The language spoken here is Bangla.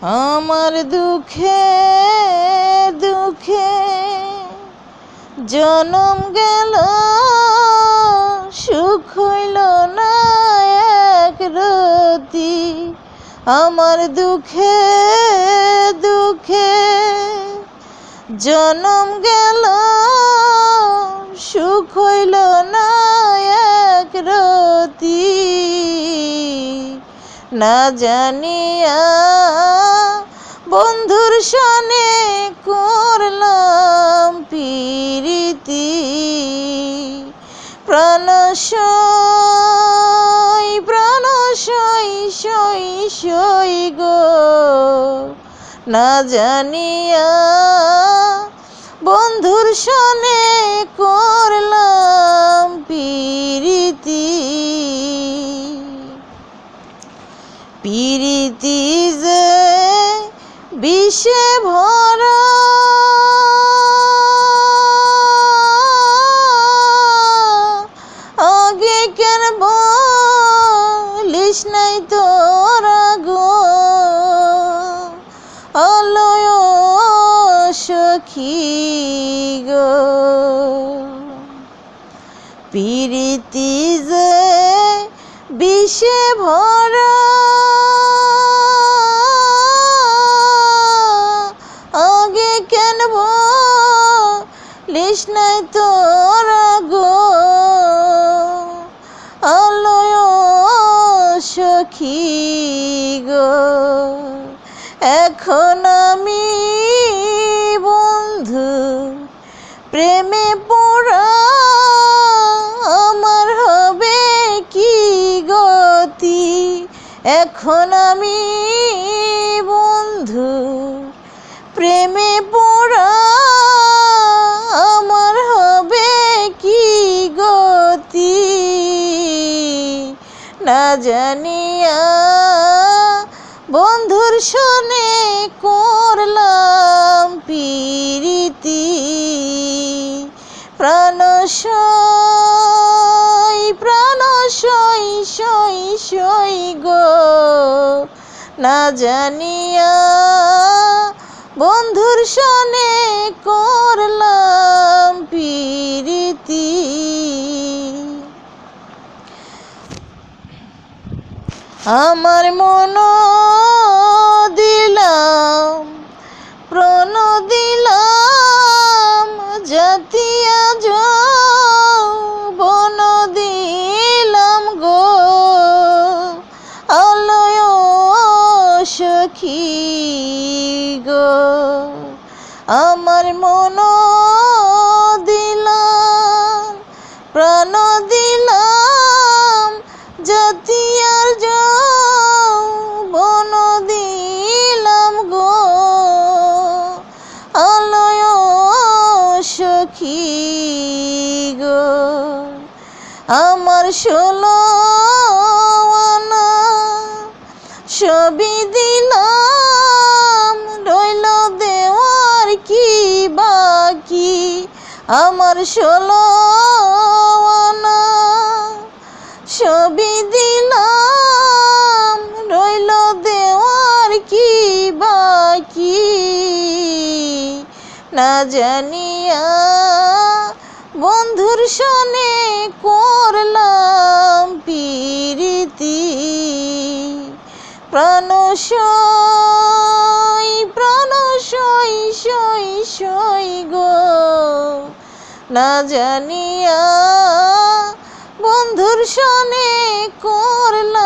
আমার দুঃখে দুঃখে জনম গেল, সুখ হইল না এক রতি। আমার দুঃখে দুঃখে জনম গেল, সুখ হইল না এক রতি। না জানিয়া বন্ধুর সনে করলাম প্রীতি। প্রাণ সই সই গো, না জানিয়া বন্ধুর সনে করলাম প্রীতি। প্রীতি যে বিষে ভরা, আগে কেন বলিস নাই তোরা গো, আলয় সখী গো। প্রীতি যে বিষে ভরা, আগে কেন বলিস নাই তোরা গো, আলয় সখী গো। এখন আমি বন্ধু প্রেমে পড়া, আমার হবে কি গতি। এখন আমি বন্ধু প্রেমে পড়া, আমার হবে কি গতি। না জানিয়া বন্ধুর সনে করলাম প্রীতি। প্রাণ সই গো, না জানিয়া বন্ধুর সনে করলাম প্রীতি। আমার মন দিলাম, প্রাণ দিলাম, জাতিয়া যৌবন দিলাম গো, আলয় সখী গো। আমার মন দিলাম, প্রাণ দিলাম, জাতিয়ার যৌবন দিলাম গো, আলয় সখী গো। আমার 16 আনা সবই দিলাম, রইল দেওয়ার কি বাকি। আমার 16 আনা সবই দিলাম, রইল দেওয়ার কি বাকি। না জানিয়া বন্ধুর সনে করলাম প্রীতি। প্রাণ সই গো, না জানিয়া বন্ধুর সনে করলাম